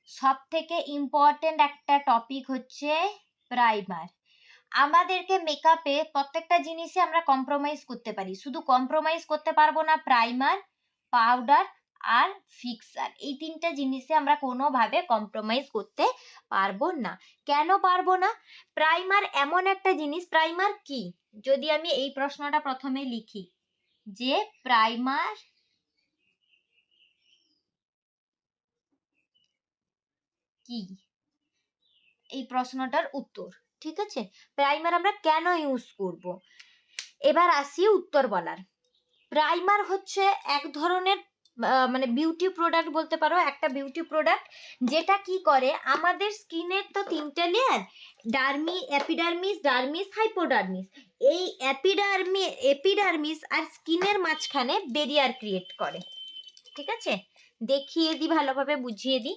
সব থেকে ইম্পর্টেন্ট একটা টপিক হচ্ছে প্রাইমার। আমাদেরকে মেকআপে প্রত্যেকটা জিনিসে আমরা কম্প্রোমাইজ করতে পারি, শুধু কম্প্রোমাইজ করতে পারবো না প্রাইমার, পাউডার আর ফিক্সার। এই তিনটা জিনিসে আমরা কোনোভাবে কম্প্রোমাইজ করতে পারবো না। কেন পারবো না? প্রাইমার এমন একটা জিনিস, প্রাইমার কি? যদি আমি এই প্রশ্নটা প্রথমে লিখি যে প্রাইমার কি, এই প্রশ্নটার উত্তর। ঠিক আছে, প্রাইমার আমরা কেন ইউজ করব? এবার আসি উত্তর বলার। প্রাইমার হচ্ছে এক ধরনের মানে বিউটি প্রোডাক্ট বলতে পারো, একটা বিউটি প্রোডাক্ট যেটা কি করে, আমাদের স্কিনের তো তিনটে লেয়ার, এপিডার্মিস, ডার্মিস, হাইপোডার্মিস। এই এপিডার্মিস আর স্কিনের মাঝখানে ব্যারিয়ার ক্রিয়েট করে। ঠিক আছে, দেখিয়ে দিই, ভালোভাবে বুঝিয়ে দিই।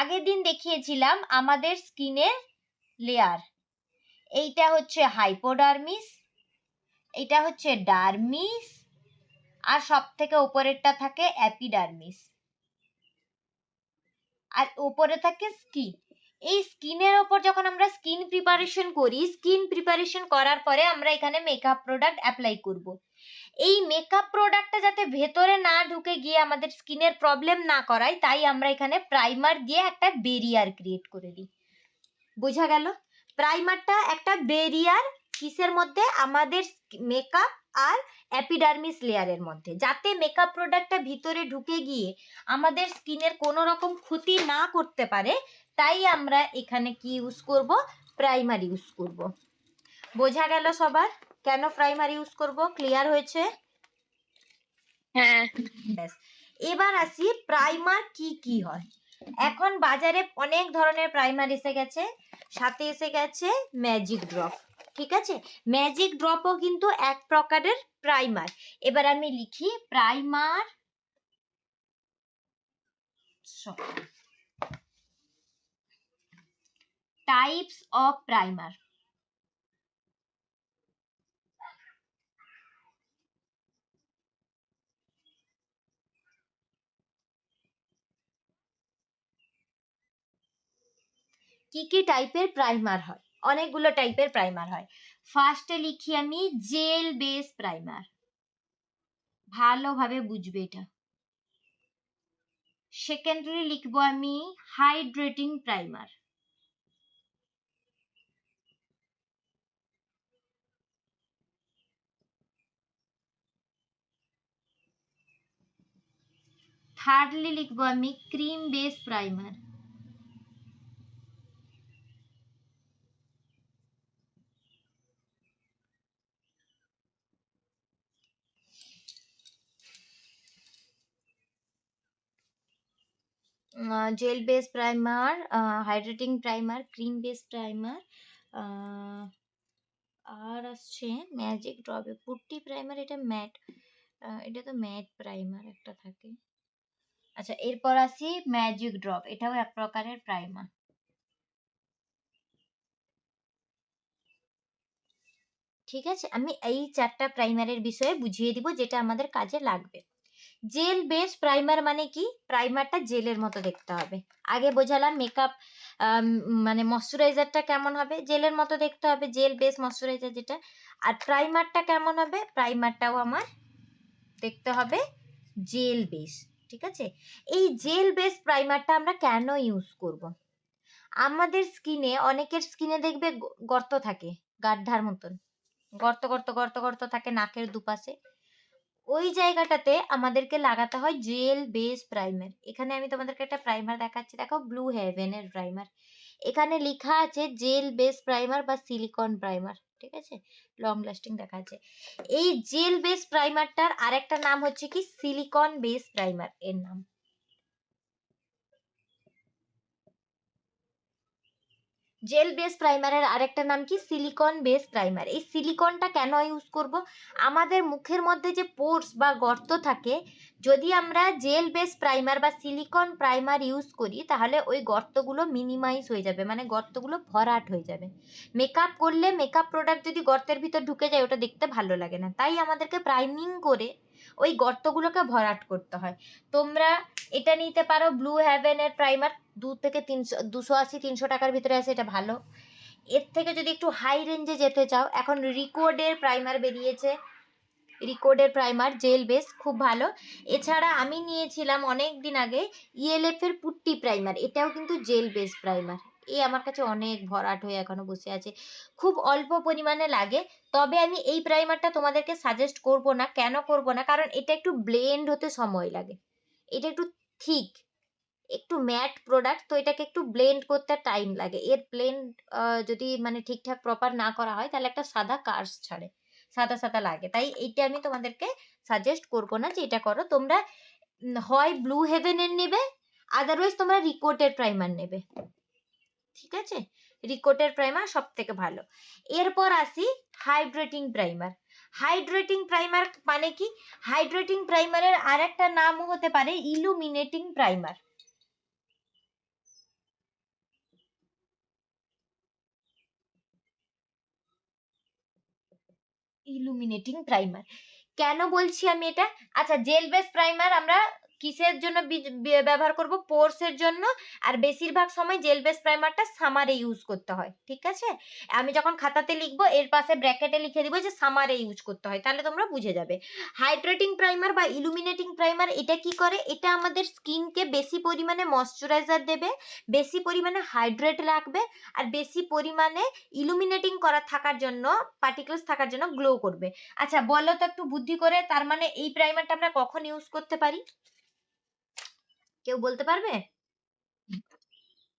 আগের দিন দেখিয়েছিলাম আমাদের স্কিনের লেয়ার, এইটা হচ্ছে হাইপোডার্মিস, এটা হচ্ছে ডার্মিস, আর সব থেকে উপরেরটা থাকে এপিডার্মিস, আর উপরে থাকে স্কিন। এই স্কিনের ওপর যখন আমরা স্কিন প্রিপারেশন করি, স্কিন প্রিপারেশন করার পরে আমরা এখানে মেকআপ প্রোডাক্ট অ্যাপ্লাই করব। এই মেকআপ প্রোডাক্টটা যাতে ভেতরে না ঢুকে গিয়ে আমাদের স্কিনের প্রবলেম না করায়, তাই আমরা এখানে প্রাইমার দিয়ে একটা ব্যারিয়ার ক্রিয়েট করে দিই। বোঝা গেল? প্রাইমারটা একটা ব্যারিয়ার, কিসের মধ্যে? আমাদের মেকআপ আর এপিডার্মিস লেয়ারের মধ্যে, যাতে মেকআপ প্রোডাক্টটা ভিতরে ঢুকে গিয়ে আমাদের স্কিনের কোনো রকম ক্ষতি না করতে পারে। তাই আমরা এখানে কি ইউজ করব? প্রাইমার ইউজ করব। বোঝা গেল সবার কেন প্রাইমার ইউজ করব? ক্লিয়ার হয়েছে? হ্যাঁ। এবার আসি প্রাইমার কি কি হয়। এখন বাজারে অনেক ধরনের প্রাইমার এসে গেছে, সাথে এসে গেছে ম্যাজিক ড্রপ। ঠিক আছে, ম্যাজিক ড্রপও কিন্তু এক প্রকারের প্রাইমার। এবার আমি লিখি প্রাইমার, টাইপস অফ প্রাইমার। কি কি টাইপের প্রাইমার হয়? অনেকগুলো টাইপের প্রাইমার হয়। ফার্স্টে লিখি আমি জেল বেস প্রাইমার, ভালোভাবে বুঝবে এটা। সেকেন্ডলি লিখবো আমি হাইড্রেটিং প্রাইমার। থার্ডলি লিখবো আমি cream base primer. Gel base primer, hydrating primer, cream base primer, আর আসছে ম্যাজিক ড্রপে পুট্টি প্রাইমার, এটা ম্যাট, এটা তো ম্যাট প্রাইমার একটা থাকে। আচ্ছা, এরপর আসি ম্যাজিক ড্রপ, এটাও এক প্রকারের প্রাইমার। ঠিক আছে, আমি এই চারটা প্রাইমারের বিষয়ে বুঝিয়ে দিব যেটা আমাদের কাজে লাগবে। জেল বেস প্রাইমার মানে কি? প্রাইমারটা জেলের মতো দেখতে হবে। আগে বোঝালাম মেকআপ মানে ময়শ্চারাইজারটা কেমন হবে, জেলের মতো দেখতে হবে, জেল বেস ময়শ্চারাইজার যেটা। আর প্রাইমারটা কেমন হবে? প্রাইমারটাও আমার দেখতে হবে জেল বেস। ঠিক আছে, এই জেল বেস প্রাইমারটা আমরা কেন ইউজ করব? আমাদের স্কিনে, অনেকের স্কিনে দেখবে গর্ত থাকে, গাড্ডার মতন গর্ত গর্ত গর্ত গর্ত থাকে নাকের দুপাশে। ওই জায়গাটাতে আমাদেরকে লাগাতে হয় জেল বেস প্রাইমার। এখানে আমি তোমাদেরকে একটা প্রাইমার দেখাচ্ছি, দেখো ব্লু হেভেনের প্রাইমার। এখানে লেখা আছে জেল বেস প্রাইমার বা সিলিকন প্রাইমার। ঠিক আছে, লং লাস্টিং দেখাচ্ছে। এই জেল বেস প্রাইমারটার আরেকটা নাম হচ্ছে কি সিলিকন বেস প্রাইমার এর নাম। জেল বেস প্রাইমারের আরেকটা নাম কি সিলিকন বেস প্রাইমার। এই সিলিকনটা কেন ইউজ করব? আমাদের মুখের মধ্যে যে পোর্স বা গর্ত থাকে, যদি আমরা জেল বেস প্রাইমার বা সিলিকন প্রাইমার ইউজ করি তাহলে ওই গর্তগুলো মিনিমাইজ হয়ে যাবে, মানে গর্তগুলো ভরাট হয়ে যাবে। মেকআপ করলে মেকআপ প্রোডাক্ট যদি গর্তের ভিতর ঢুকে যায় ওটা দেখতে ভালো লাগে না, তাই আমাদেরকে প্রাইমিং করে ওই গর্তগুলোকে ভরাট করতে হয়। তোমরা এটা নিতে পারো ব্লু হেভেনের প্রাইমার, থেকে 280-300 টাকার ভিতরে আছে, এটা ভালো। এর থেকে যদি একটু হাই রেঞ্জে যেতে চাও, এখন রিকোডের প্রাইমার বেরিয়েছে, রিকোডের প্রাইমার জেল বেস, খুব ভালো। এছাড়া আমি নিয়েছিলাম অনেক দিন আগে ইএলএফ এর পুট্টি প্রাইমার, এটাও কিন্তু জেল বেস প্রাইমার। আমার কাছে অনেক ভরাট হয়ে এখনো বসে আছে, খুব অল্প পরিমাণে লাগে। তবে আমি এই প্রাইমারটা তোমাদেরকে সাজেস্ট করব না। কেন করব না? কারণ এটা একটু ব্লেন্ড হতে সময় লাগে, এটা একটু থিক, একটু ম্যাট প্রোডাক্ট, তো এটাকে একটু ব্লেন্ড করতে টাইম লাগে। এর ব্লেন্ড যদি মানে ঠিকঠাক প্রপার না করা হয় তাহলে একটা সাদা কার্স ছাড়ে, সাদা সাদা লাগে। তাই এইটা আমি তোমাদেরকে সাজেস্ট করব না যে এটা করো। তোমরা হয় ব্লু হেভেনের নেবে, আদারওয়াইজ তোমরা রিকোটের প্রাইমার নেবে, ঠিক আছে? রিকোটের প্রাইমার সব থেকে ভালো। এরপর আসি হাইড্রেটিং প্রাইমার। হাইড্রেটিং প্রাইমার মানে কি? হাইড্রেটিং প্রাইমারের আরেকটা নামও হতে পারে ইলুমিনেটিং প্রাইমার। ইলুমিনেটিং প্রাইমার কেন বলছি আমি এটা? আচ্ছা, জেল বেস প্রাইমার আমরা কিসের জন্য ব্যবহার করব? পোরস এর জন্য। আর বেশিরভাগ সময় জেল বেস প্রাইমারটা সামারে ইউজ করতে হয়, ঠিক আছে? আমি যখন খাতাতে লিখবো এর পাশে ব্র্যাকেটে লিখে দিব যে সামারে ইউজ করতে হয়, তাহলে তোমরা বুঝে যাবে। হাইড্রেটিং প্রাইমার বা ইলুমিনেটিং প্রাইমার এটা কি করে? এটা আমাদের স্কিনকে বেশি পরিমাণে ময়শ্চারাইজার দেবে, বেশি পরিমাণে হাইড্রেট রাখবে, আর বেশি পরিমাণে ইলুমিনেটিং করা থাকার জন্য, পার্টিকেলস থাকার জন্য গ্লো করবে। আচ্ছা বলো তো একটু বুদ্ধি করে, তার মানে এই প্রাইমারটা আমরা কখন ইউজ করতে পারি? কেউ বলতে পারবে?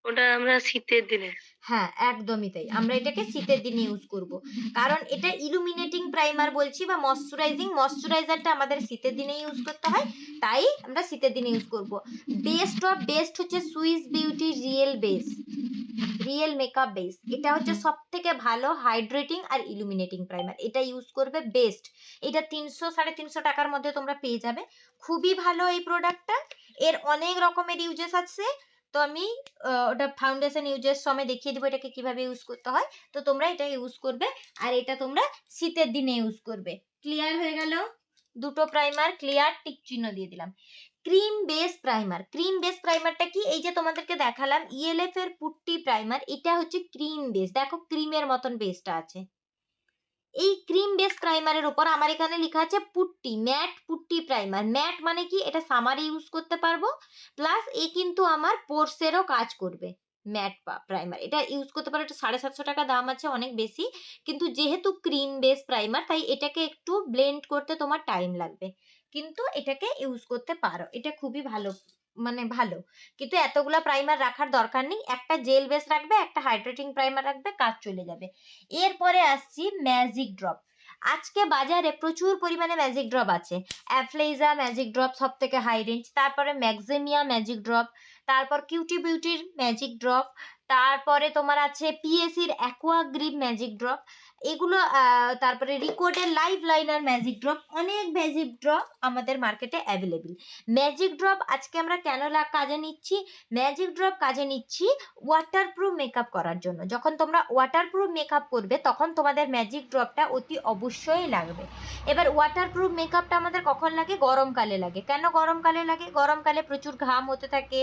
ওটা আমরা শীতের দিনে। হ্যাঁ, একদমই তাই, আমরা এটাকে শীতের দিনে ইউজ করব। কারণ এটা ইলুমিনেটিং প্রাইমার বলছি বা ময়শ্চারাইজারটা আমাদের শীতের দিনে ইউজ করতে হয়, তাই আমরা শীতের দিনে ইউজ করব। বেস্ট অফ বেস্ট হচ্ছে Swiss beauty real makeup base, এটা হচ্ছে সব থেকে ভালো হাইড্রেটিং আর ইলুমিনেটিং প্রাইমার, এটা ইউজ করবে বেস্ট। এটা 300-350 টাকার মধ্যে তোমরা পেয়ে যাবে, খুবই ভালো এই প্রোডাক্টটা। এর অনেক রকমের ইউজেস আছে, তো আমি ওটা ফাউন্ডেশন ইউজের সময় দেখিয়ে দিব এটাকে কিভাবে ইউজ করতে হয়। তো তোমরা এটা ইউজ করবে, আর এটা তোমরা শীতের দিনে ইউজ করবে। ক্লিয়ার হয়ে গেল? দুটো প্রাইমার ক্লিয়ার, টিক চিহ্ন দিয়ে দিলাম। Cream base primer. Cream base প্রাইমারটা কি? এই যে তোমাদেরকে দেখালাম ইএলএফ এর পুট্টি প্রাইমার, এটা হচ্ছে ক্রিম বেস। দেখো ক্রিমের মতন বেসটা আছে। এই ক্রিম বেস প্রাইমারের উপর আমার এখানে লেখা আছে putty, matt putty primer. Matt মানে কি? এটা সামারে ইউজ করতে পারবো, প্লাস এ কিন্তু আমার পোরসেরও কাজ করবে। ম্যাট প্রাইমার এটা ইউজ করতে পারো, এটা 750 টাকা দাম আছে, অনেক বেশি। কিন্তু যেহেতু ক্রিম বেস প্রাইমার তাই এটাকে একটু ব্লেন্ড করতে তোমার টাইম লাগবে, কিন্তু এটাকে ইউজ করতে পারো, এটা খুবই ভালো, মানে ভালো। কিন্তু এতগুলা প্রাইমার রাখার দরকার নেই, একটা জেল বেস রাখবে, একটা হাইড্রেটিং প্রাইমার রাখবে, কাজ চলে যাবে। এরপরে আসছি ম্যাজিক ড্রপ। আজকে বাজারে প্রচুর পরিমাণে ম্যাজিক ড্রপ আছে। অ্যাফ্লেইজা ম্যাজিক ড্রপ সব থেকে হাই রেঞ্জ, তারপরে ম্যাক্সিমিয়া ম্যাজিক ড্রপ, তারপর কিউটি বিউটির ম্যাজিক ড্রপ, তারপরে তোমার আছে পিএসির অ্যাকোয়া গ্রিপ ম্যাজিক ড্রপ, এগুলো তারপরে রিকোডের লাইভ লাইনার ম্যাজিক ড্রপ, অনেক ম্যাজিক ড্রপ আমাদের মার্কেটে অ্যাভেলেবেল। ম্যাজিক ড্রপ আজকে আমরা কেন কাজে নিচ্ছি? ম্যাজিক ড্রপ কাজে নিচ্ছি ওয়াটারপ্রুফ মেকআপ করার জন্য। যখন তোমরা ওয়াটারপ্রুফ মেকআপ করবে তখন তোমাদের ম্যাজিক ড্রপটা অতি অবশ্যই লাগবে। এবার ওয়াটারপ্রুফ মেকআপটা আমাদের কখন লাগে? গরমকালে লাগে। কেন গরমকালে লাগে? গরমকালে প্রচুর ঘাম হতে থাকে,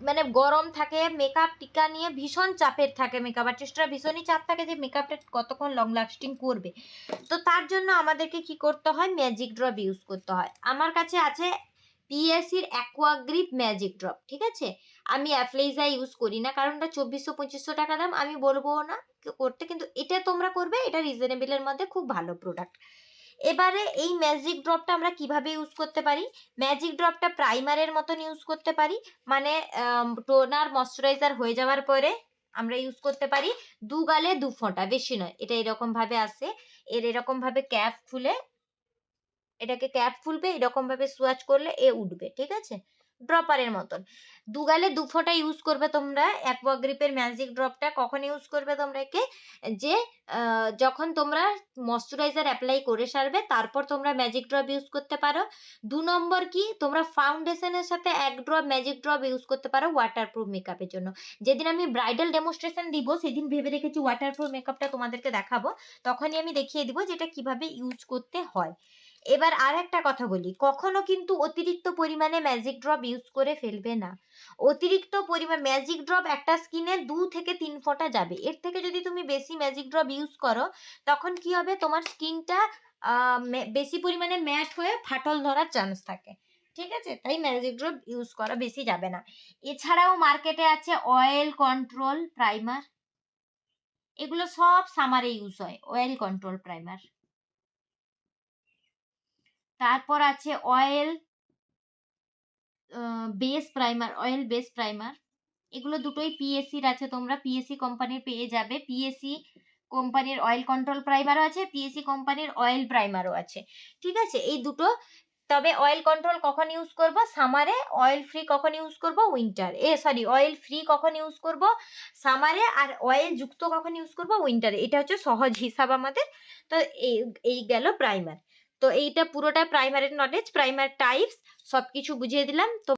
মানে গরম থাকে, মেকআপ টিকা নিয়ে ভীষণ চাপের থাকে, মেকআপ আর্টিস্টরা ভীষণই চাপ থাকে যে মেকআপটা কতক্ষণ লং লাস্টিং করবে। তো তার জন্য আমাদেরকে কি করতে হয়? ম্যাজিক ড্রপ ইউজ করতে হয়। আমার কাছে আছে পিএসির অ্যাকোয়া গ্রিপ ম্যাজিক ড্রপ, ঠিক আছে? আমি অ্যাফ্লেইজা ইউজ করি না, কারণ ওটা 2400-2500 টাকা দাম, আমি বলবো না করতে, কিন্তু এটা তোমরা করবে, এটা রিজনেবলের মধ্যে খুব ভালো প্রোডাক্ট। এবারে এই ম্যাজিক ড্রপটা আমরা কিভাবে ইউজ করতে পারি? ম্যাজিক ড্রপটা প্রাইমারের মতন ইউজ করতে পারি, মানে টোনার ময়শ্চারাইজার হয়ে যাওয়ার পরে আমরা ইউজ করতে পারি 2 গালে 2 ফোঁটা, বেশি নয়। এটা এরকম ভাবে আসে, এর এরকম ভাবে ক্যাপ খুলে, এটাকে ক্যাপ খুলবে, এরকম ভাবে সুয়াচ করলে এ উঠবে, ঠিক আছে? ড্রপারের মতন 2 গালে 2 ফোঁটা ইউজ করবে তোমরা অ্যাকোয়া গ্রিপের ম্যাজিক ড্রপটা। কখন ইউজ করবে তোমরা একে? যে যখন তোমরা ময়শ্চারাইজার অ্যাপ্লাই করে সারবে তারপর তোমরা ম্যাজিক ড্রপ ইউজ করতে পারো। 2 নম্বর কি, তোমরা ফাউন্ডেশনের সাথে 1 ড্রপ ম্যাজিক ড্রপ ইউজ করতে পারো ওয়াটারপ্রুফ মেকআপের জন্য। যেদিন আমি ব্রাইডাল ডেমনস্ট্রেশন দিব সেদিন ভেবে রেখেছি ওয়াটারপ্রুফ মেকআপটা তোমাদেরকে দেখাবো, তখনই আমি দেখিয়ে দিব যে এটা কিভাবে ইউজ করতে হয়। এবার আর একটা কথা বলি, কখনো কিন্তু অতিরিক্ত পরিমাণে ম্যাজিক ড্রপ ইউজ করে ফেলবে না। অতিরিক্ত পরিমাণ ম্যাজিক ড্রপ একটা স্কিনে 2 থেকে 3 ফোঁটা যাবে। এর থেকে যদি তুমি বেশি ম্যাজিক ড্রপ ইউজ করো, তখন কি হবে, তোমার স্কিনটা বেশি পরিমাণে ম্যাট হয়ে ফাটল ধরার চান্স থাকে। ঠিক আছে? তাই ম্যাজিক ড্রপ ইউজ করা বেশি যাবে না। এছাড়াও মার্কেটে আছে অয়েল কন্ট্রোল প্রাইমার। এগুলো সব সামারে ইউজ হয়, অয়েল কন্ট্রোল প্রাইমার। তারপর আছে oil base primer, oil base primer. এগুলো দুটোই পিএসসির আছে, তোমরা পিএসসি কোম্পানির পেয়ে যাবে। পিএসসি কোম্পানির অয়েল কন্ট্রোল প্রাইমারও আছে, পিএসসি কোম্পানির অয়েল প্রাইমারও আছে। ঠিক আছে? এই দুটো। তবে অয়েল কন্ট্রোল কখন ইউজ করব? সামারে। অয়েল ফ্রি কখন ইউজ করব? উইন্টার সরি, অয়েল ফ্রি কখন ইউজ করব? সামারে। আর অয়েল যুক্ত কখন ইউজ করব? উইন্টারে। এটা হচ্ছে সহজ হিসাব আমাদের। তো এই এই গেল প্রাইমার। তো এইটা পুরোটা প্রাইমারের নলেজ, প্রাইমার টাইপস সবকিছু বুঝিয়ে দিলাম। তো